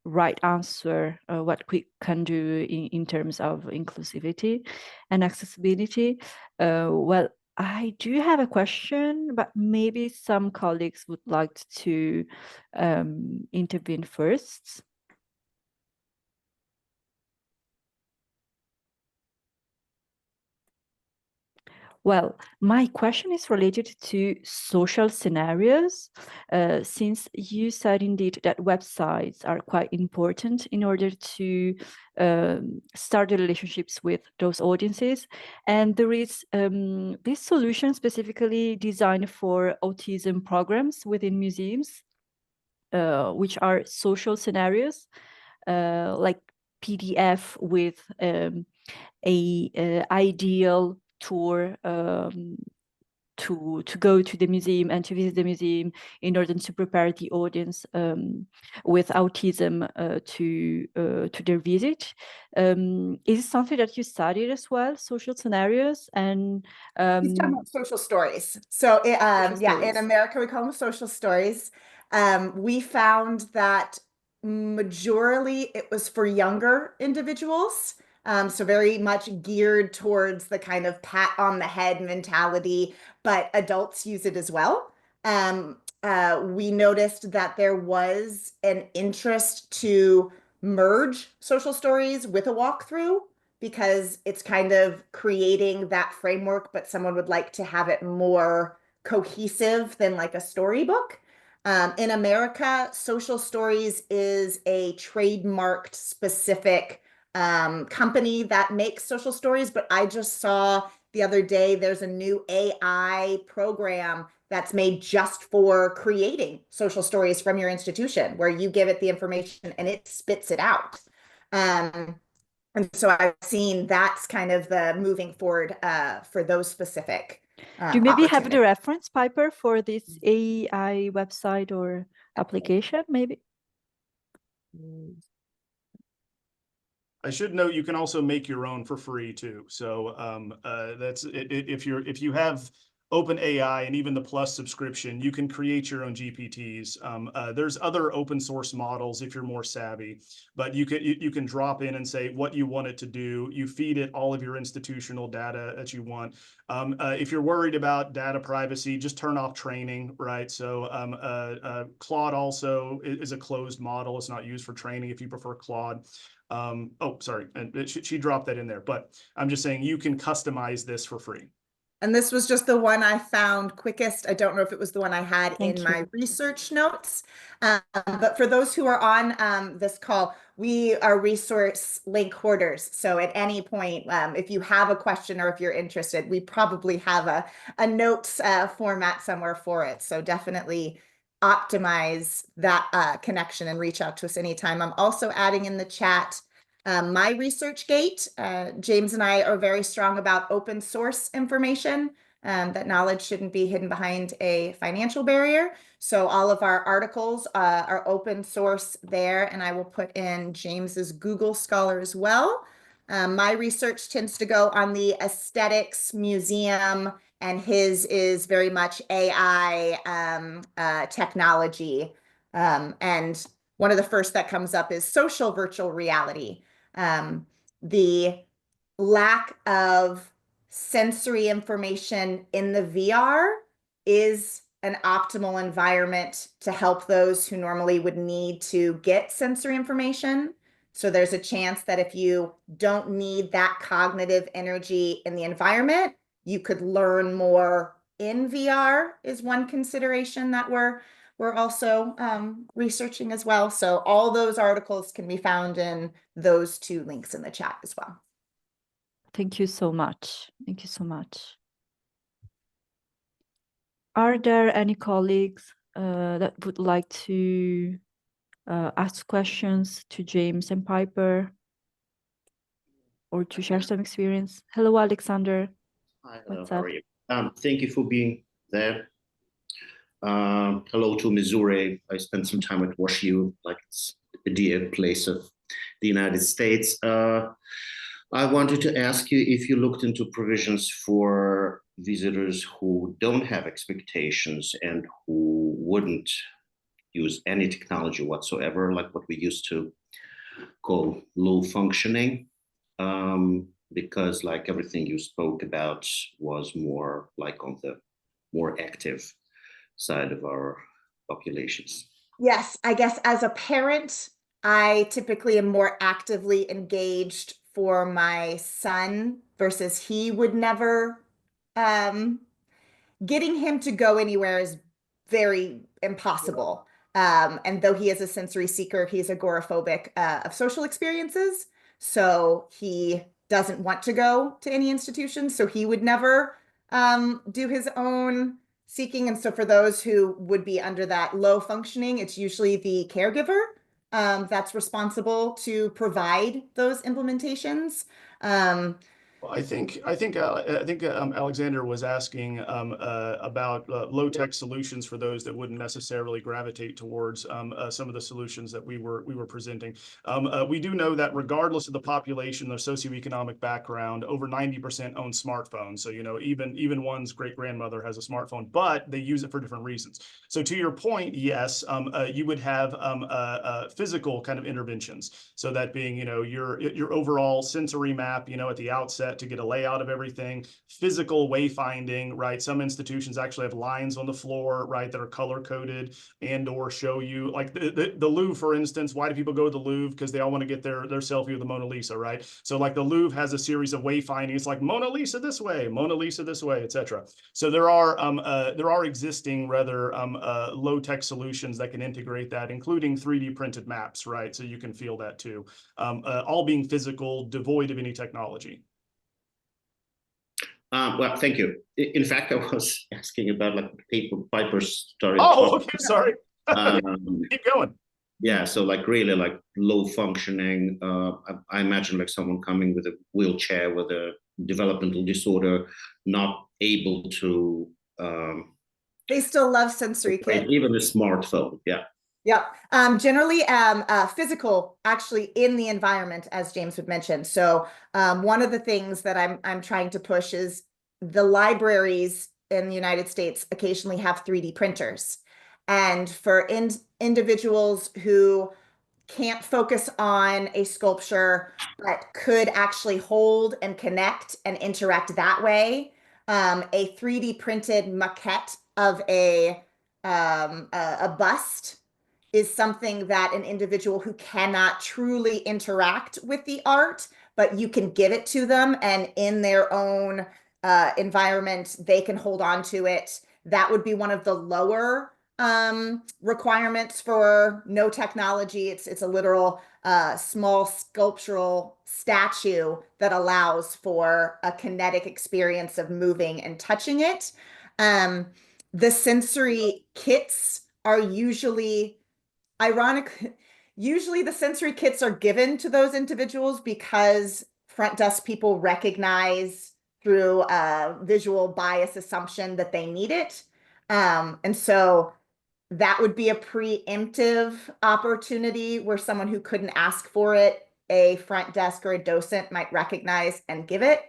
right answer what we can do in terms of inclusivity and accessibility. Well, I do have a question, but maybe some colleagues would like to intervene first. Well, my question is related to social scenarios. Since you said indeed that websites are quite important in order to start the relationships with those audiences. And there is this solution specifically designed for autism programs within museums, which are social scenarios, like PDF with a ideal tour to go to the museum and to visit the museum in order to prepare the audience with autism to their visit. Is it something that you studied as well, social scenarios? And He's talking about social stories. So yeah, in America we call them social stories. We found that majorly it was for younger individuals. So very much geared towards the kind of pat on the head mentality, but adults use it as well. We noticed that there was an interest to merge social stories with a walkthrough because it's kind of creating that framework, but someone would like to have it more cohesive than like a storybook. In America, social stories is a trademarked specific company that makes social stories, but I just saw the other day there's a new AI program that's made just for creating social stories from your institution, where you give it the information and it spits it out. And so I've seen that's kind of the moving forward for those specific Do you maybe have the opportunities. reference, Piper, for this AI website or application, maybe? I should note you can also make your own for free too. So that's if you have OpenAI and even the Plus subscription, you can create your own GPTs. There's other open source models if you're more savvy, but you can drop in and say what you want it to do. You feed it all of your institutional data that you want. If you're worried about data privacy, just turn off training, right? So Claude also is a closed model. It's not used for training if you prefer Claude. Oh, sorry, and she dropped that in there, but I'm just saying you can customize this for free. And this was just the one I found quickest. I don't know if it was the one I had Thank in you. my research notes. But for those who are on this call, we are resource link hoarders. So at any point, if you have a question or if you're interested, we probably have a notes format somewhere for it. So definitely optimize that connection and reach out to us anytime. I'm also adding in the chat my ResearchGate. James and I are very strong about open source information, that knowledge shouldn't be hidden behind a financial barrier. So all of our articles are open source there, and I will put in James's Google Scholar as well. My research tends to go on the aesthetics museum, and his is very much AI technology. And one of the first that comes up is social virtual reality. The lack of sensory information in the VR is an optimal environment to help those who normally would need to get sensory information. So there's a chance that if you don't need that cognitive energy in the environment, you could learn more in VR is one consideration that we're also researching as well. So all those articles can be found in those two links in the chat as well. Thank you so much. Thank you so much. Are there any colleagues that would like to ask questions to James and Piper or to share some experience? Hello, Alexander. Hi, What's how up? are you? Thank you for being there. Hello to Missouri. I spent some time at WashU, like it's a dear place of the United States. I wanted to ask you if you looked into provisions for visitors who don't have expectations and who wouldn't use any technology whatsoever, like what we used to call low functioning. Because like everything you spoke about was more like on the more active side of our populations. Yes, I guess as a parent, I typically am more actively engaged for my son versus he would never. Getting him to go anywhere is very impossible. And though he is a sensory seeker, he's agoraphobic of social experiences. So he doesn't want to go to any institution. So he would never do his own seeking. And so for those who would be under that low functioning, it's usually the caregiver that's responsible to provide those implementations. Well, I think Alexander was asking about low-tech solutions for those that wouldn't necessarily gravitate towards some of the solutions that we were presenting. We do know that regardless of the population, their socioeconomic background, over 90% own smartphones. So even one's great-grandmother has a smartphone, but they use it for different reasons. So to your point, yes, you would have physical kind of interventions. So that being your overall sensory map, at the outset. that to get a layout of everything. Physical wayfinding, right? Some institutions actually have lines on the floor, right, that are color coded and or show you, like the Louvre, for instance. Why do people go to the Louvre? Because they all want to get their selfie with the Mona Lisa, right? So like the Louvre has a series of wayfinding. It's like Mona Lisa this way, Mona Lisa this way, etc. So there are existing rather low-tech solutions that can integrate that, including 3D printed maps, right? So you can feel that too, all being physical, devoid of any technology. Well, thank you. In fact, I was asking about like Piper's story. Oh, okay, sorry. Um, Keep going. yeah, so like really like low functioning. I imagine like someone coming with a wheelchair with a developmental disorder, not able to They still love sensory kit. even a smartphone. Yeah. Yep. Generally, physical, actually, in the environment, as James would mention. So, one of the things that I'm trying to push is the libraries in the United States occasionally have 3D printers, and for individuals who can't focus on a sculpture but could actually hold and connect and interact that way, a 3D printed maquette of a bust is something that an individual who cannot truly interact with the art, but you can give it to them, and in their own environment, they can hold on to it. That would be one of the lower requirements for no technology. It's a literal small sculptural statue that allows for a kinetic experience of moving and touching it. The sensory kits are usually ironic. Usually the sensory kits are given to those individuals because front desk people recognize through visual bias assumption that they need it. And so that would be a preemptive opportunity where someone who couldn't ask for it, a front desk or a docent might recognize and give it.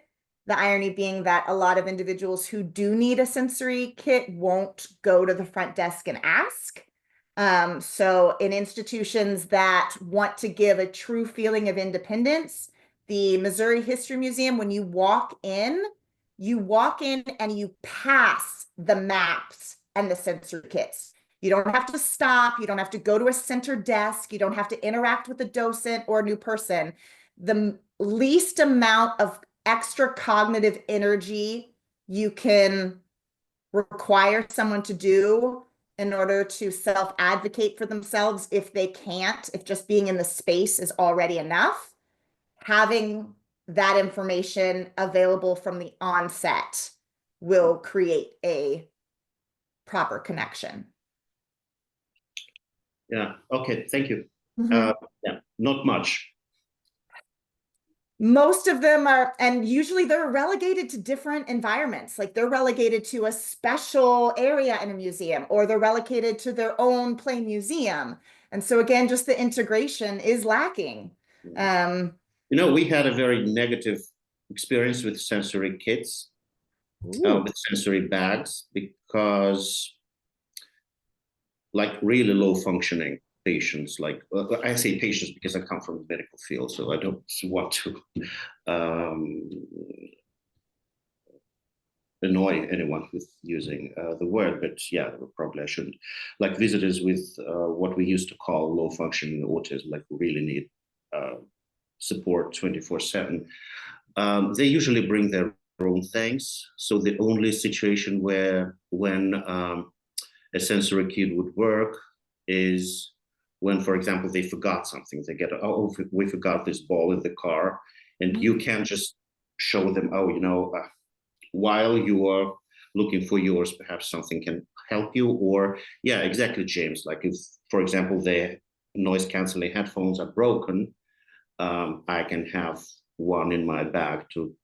The irony being that a lot of individuals who do need a sensory kit won't go to the front desk and ask. So in institutions that want to give a true feeling of independence, the Missouri History Museum, when you walk in and you pass the maps and the sensory kits. You don't have to stop. You don't have to go to a center desk. You don't have to interact with a docent or a new person. The least amount of extra cognitive energy you can require someone to do in order to self-advocate for themselves if they can't, if just being in the space is already enough, having that information available from the onset will create a proper connection. Yeah. Okay. Thank you. Mm-hmm. Yeah. Not much. Most of them are, and usually they're relegated to different environments. Like they're relegated to a special area in a museum, or they're relegated to their own plain museum. And so again, just the integration is lacking. You know, we had a very negative experience with sensory kits, with sensory bags, because like really low functioning patients, like I say patients because I come from the medical field, so I don't want to annoy anyone with using the word, but yeah, probably I shouldn't. Like visitors with what we used to call low functioning autism, like really need support 24/7. They usually bring their own things. So the only situation where when a sensory kit would work is when, for example, they forgot something. They get, oh, we forgot this ball in the car, and you can't just show them, oh, you know, while you are looking for yours, perhaps something can help you. Or yeah, exactly, James. Like if, for example, the noise canceling headphones are broken, I can have one in my bag to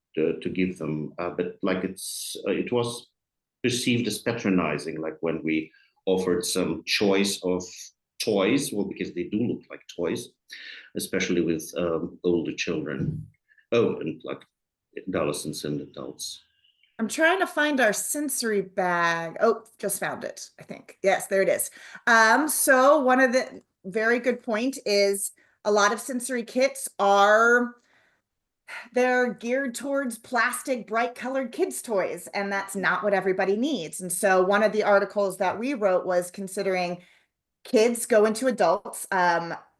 give them. But like it was perceived as patronizing, like when we offered some choice of toys, well, because they do look like toys, especially with older children. Oh, and like adolescents and adults. I'm trying to find our sensory bag. Oh, just found it, I think. Yes, there it is. So one of the very good point is a lot of sensory kits are they're geared towards plastic, bright colored kids' toys, and that's not what everybody needs. And so one of the articles that we wrote was considering kids go into adults.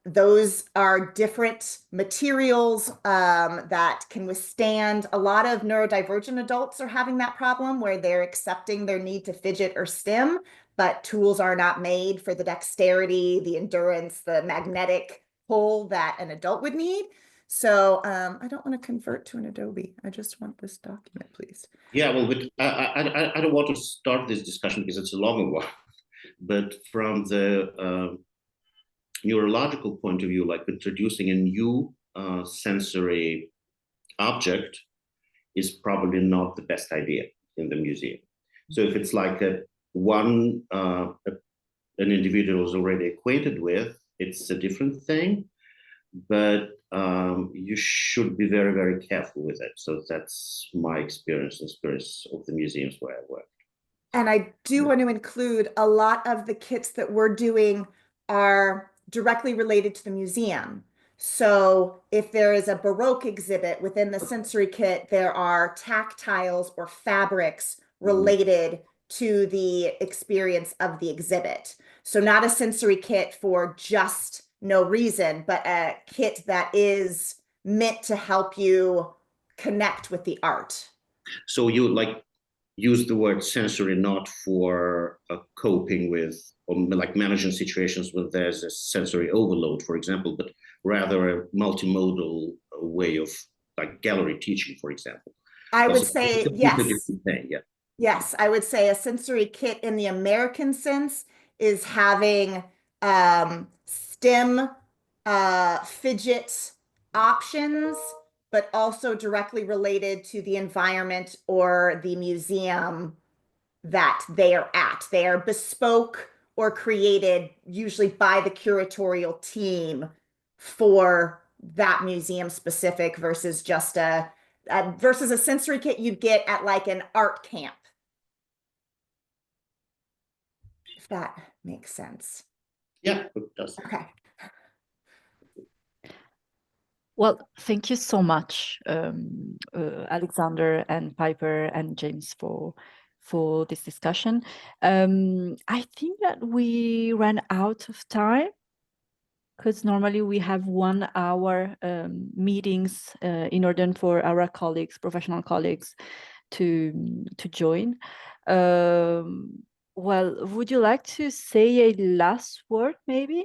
Those are different materials that can withstand. A lot of neurodivergent adults are having that problem where they're accepting their need to fidget or stim, but tools are not made for the dexterity, the endurance, the magnetic pull that an adult would need. So I don't want to convert to an Adobe. I just want this document, please. Yeah, well, but I don't want to start this discussion because it's a longer one. But from the neurological point of view, like introducing a new sensory object is probably not the best idea in the museum. So if it's like an individual is already acquainted with, it's a different thing. But you should be very, very careful with it. So that's my experience of the museums where I work. And I do want to include a lot of the kits that we're doing are directly related to the museum. So if there is a Baroque exhibit within the sensory kit, there are tactiles or fabrics related to the experience of the exhibit. So not a sensory kit for just no reason, but a kit that is meant to help you connect with the art. So you like use the word sensory not for coping with or like managing situations where there's a sensory overload, for example, but rather a multimodal way of like gallery teaching, for example. I would say yes. Yeah. Yes, I would say a sensory kit in the American sense is having STEM fidget options, but also directly related to the environment or the museum that they are at. They are bespoke or created usually by the curatorial team for that museum specific versus just a sensory kit you'd get at like an art camp. If that makes sense. Yeah, it does. Okay. Well, thank you so much, Alexander and Piper and James for this discussion. I think that we ran out of time because normally we have 1 hour meetings in order for our colleagues, professional colleagues, to join. Well, would you like to say a last word, maybe?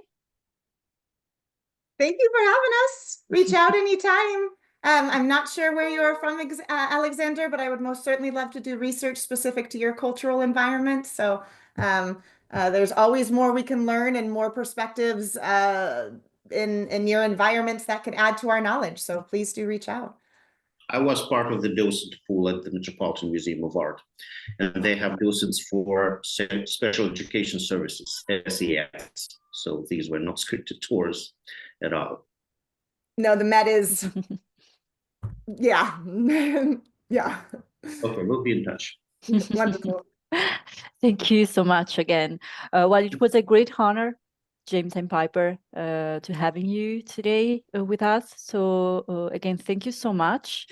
Thank you for having us. Reach out anytime. I'm not sure where you are from, Alexander, but I would most certainly love to do research specific to your cultural environment. So there's always more we can learn and more perspectives in your environments that could add to our knowledge. So please do reach out. I was part of the docent pool at the Metropolitan Museum of Art, and they have docents for special education services, SES. So these were not scripted tours at all. No, the Met is, yeah, yeah. Okay, we'll be in touch. Wonderful. Thank you so much again. Well, it was a great honor, James and Piper, to having you today with us. So again, thank you so much.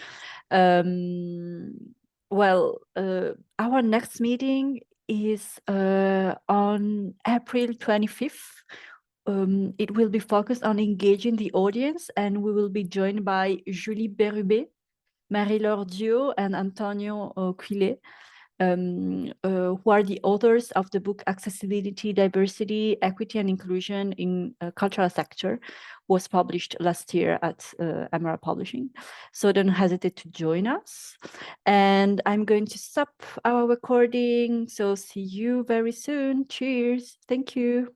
Well, our next meeting is on April 25th. It will be focused on engaging the audience, and we will be joined by Julie Berubé, Marie-Laure Dio, and Antonio Quile, who are the authors of the book Accessibility, Diversity, Equity and Inclusion in Cultural Sector, was published last year at Emerald Publishing. So don't hesitate to join us. And I'm going to stop our recording. So see you very soon. Cheers. Thank you.